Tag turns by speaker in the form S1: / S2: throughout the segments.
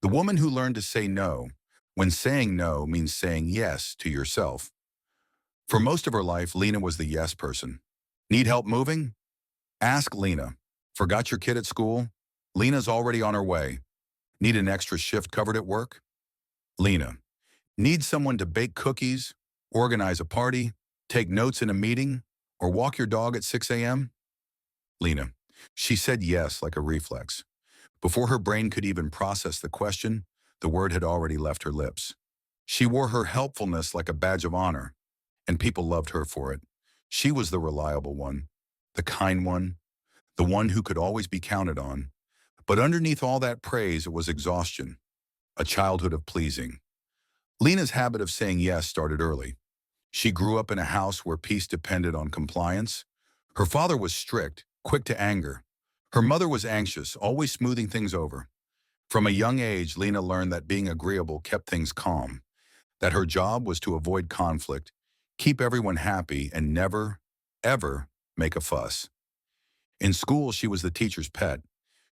S1: The woman who learned to say no when saying no means saying yes to yourself. For most of her life, Lena was the yes person. Need help moving? Ask Lena. Forgot your kid at school? Lena's already on her way. Need an extra shift covered at work? Lena. Need someone to bake cookies, organize a party, take notes in a meeting, or walk your dog at 6 a.m.? Lena. She said yes like a reflex. Before her brain could even process the question, the word had already left her lips. She wore her helpfulness like a badge of honor, and people loved her for it. She was the reliable one, the kind one, the one who could always be counted on. But underneath all that praise, it was exhaustion, a childhood of pleasing. Lena's habit of saying yes started early. She grew up in a house where peace depended on compliance. Her father was strict, quick to anger. Her mother was anxious, always smoothing things over. From a young age, Lena learned that being agreeable kept things calm, that her job was to avoid conflict, keep everyone happy, and never, ever make a fuss. In school, she was the teacher's pet.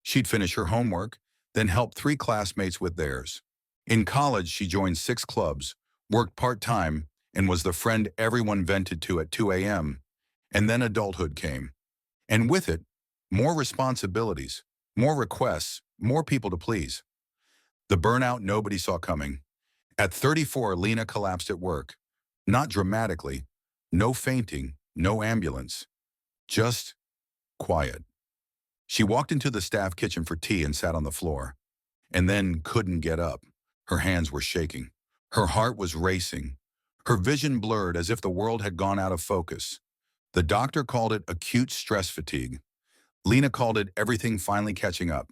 S1: She'd finish her homework, then help three classmates with theirs. In college, she joined six clubs, worked part-time, and was the friend everyone vented to at 2 a.m. And then adulthood came. And with it, more responsibilities, more requests, more people to please. The burnout nobody saw coming. At 34, Lena collapsed at work. Not dramatically, no fainting, no ambulance, just quiet. She walked into the staff kitchen for tea and sat on the floor, and then couldn't get up. Her hands were shaking. Her heart was racing. Her vision blurred as if the world had gone out of focus. The doctor called it acute stress fatigue. Lena called it everything finally catching up.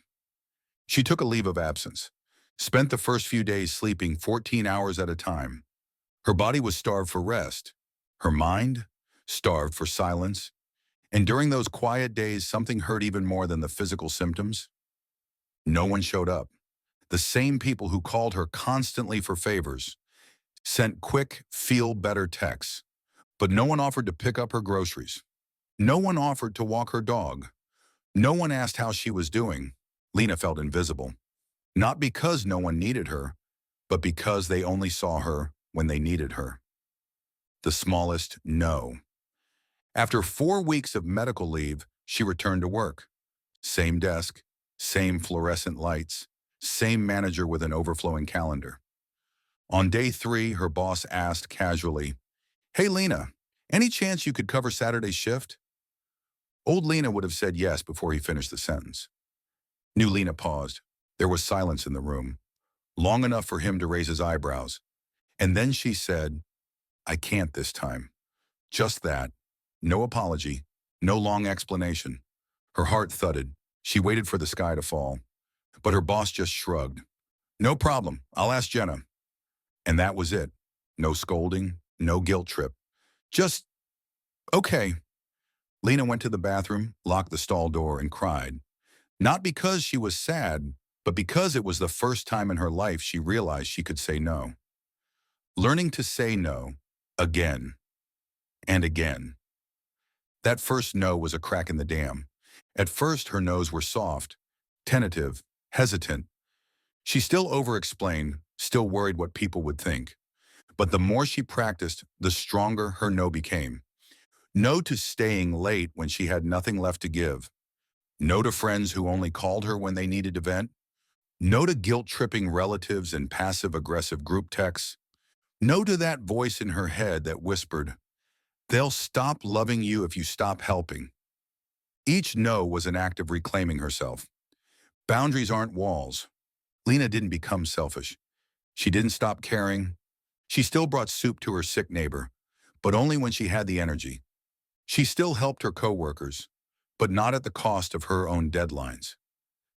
S1: She took a leave of absence, spent the first few days sleeping 14 hours at a time. Her body was starved for rest. Her mind, starved for silence. And during those quiet days, something hurt even more than the physical symptoms. No one showed up. The same people who called her constantly for favors, sent quick, feel-better texts. But no one offered to pick up her groceries. No one offered to walk her dog. No one asked how she was doing. Lena felt invisible. Not because no one needed her, but because they only saw her when they needed her. The smallest no. After 4 weeks of medical leave, she returned to work. Same desk, same fluorescent lights, same manager with an overflowing calendar. On day 3, her boss asked casually, "Hey Lena, any chance you could cover Saturday's shift?" Old Lena would have said yes before he finished the sentence. New Lena paused. There was silence in the room, long enough for him to raise his eyebrows. And then she said, "I can't this time." Just that. No apology, no long explanation. Her heart thudded. She waited for the sky to fall. But her boss just shrugged. "No problem, I'll ask Jenna." And that was it. No scolding, no guilt trip. Just, okay. Lena went to the bathroom, locked the stall door, and cried. Not because she was sad, but because it was the first time in her life she realized she could say no. Learning to say no, again and again. That first no was a crack in the dam. At first, her no's were soft, tentative, hesitant. She still over-explained, still worried what people would think. But the more she practiced, the stronger her no became. No to staying late when she had nothing left to give. No to friends who only called her when they needed to vent. No to guilt-tripping relatives and passive-aggressive group texts. No to that voice in her head that whispered, "They'll stop loving you if you stop helping." Each no was an act of reclaiming herself. Boundaries aren't walls. Lena didn't become selfish. She didn't stop caring. She still brought soup to her sick neighbor, but only when she had the energy. She still helped her coworkers, but not at the cost of her own deadlines.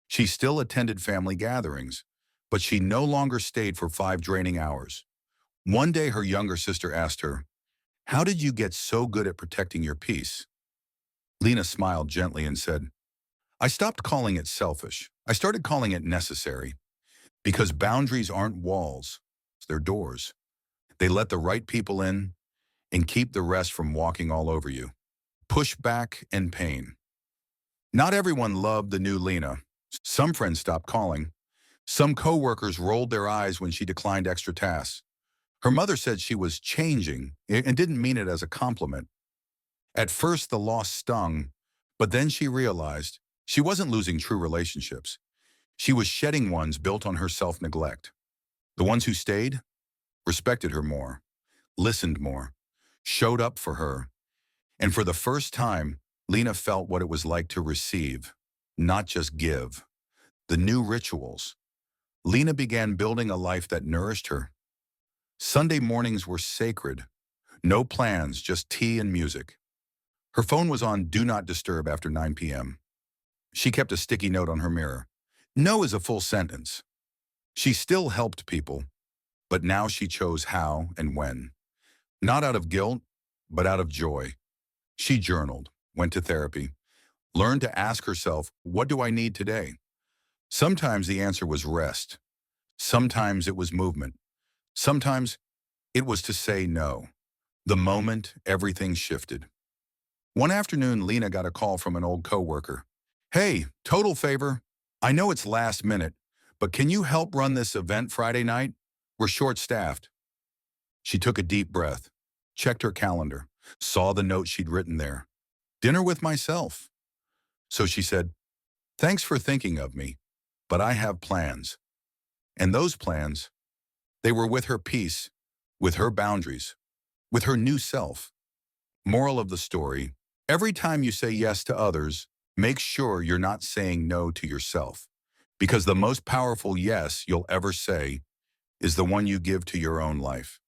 S1: She still attended family gatherings, but she no longer stayed for 5 draining hours. One day her younger sister asked her, "How did you get so good at protecting your peace?" Lena smiled gently and said, "I stopped calling it selfish. I started calling it necessary. Because boundaries aren't walls, they're doors. They let the right people in and keep the rest from walking all over you." Pushback and pain. Not everyone loved the new Lena. Some friends stopped calling. Some coworkers rolled their eyes when she declined extra tasks. Her mother said she was changing and didn't mean it as a compliment. At first, the loss stung, but then she realized she wasn't losing true relationships. She was shedding ones built on her self-neglect. The ones who stayed respected her more, listened more, showed up for her. And for the first time, Lena felt what it was like to receive, not just give. The new rituals. Lena began building a life that nourished her. Sunday mornings were sacred. No plans, just tea and music. Her phone was on Do Not Disturb after 9 p.m. She kept a sticky note on her mirror. No is a full sentence. She still helped people, but now she chose how and when. Not out of guilt, but out of joy. She journaled, went to therapy, learned to ask herself, what do I need today? Sometimes the answer was rest. Sometimes it was movement. Sometimes it was to say no. The moment everything shifted. One afternoon, Lena got a call from an old coworker. Hey, total favor. I know it's last minute, but can you help run this event Friday night? We're short-staffed. She took a deep breath, checked her calendar, saw the note she'd written there. Dinner with myself. So she said, thanks for thinking of me, but I have plans. And those plans, they were with her peace, with her boundaries, with her new self. Moral of the story, every time you say yes to others, make sure you're not saying no to yourself. Because the most powerful yes you'll ever say is the one you give to your own life.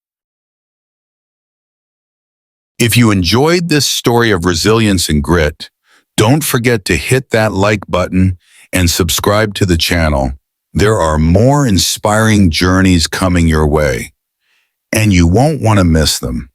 S1: If you enjoyed this story of resilience and grit, don't forget to hit that like button and subscribe to the channel. There are more inspiring journeys coming your way, and you won't want to miss them.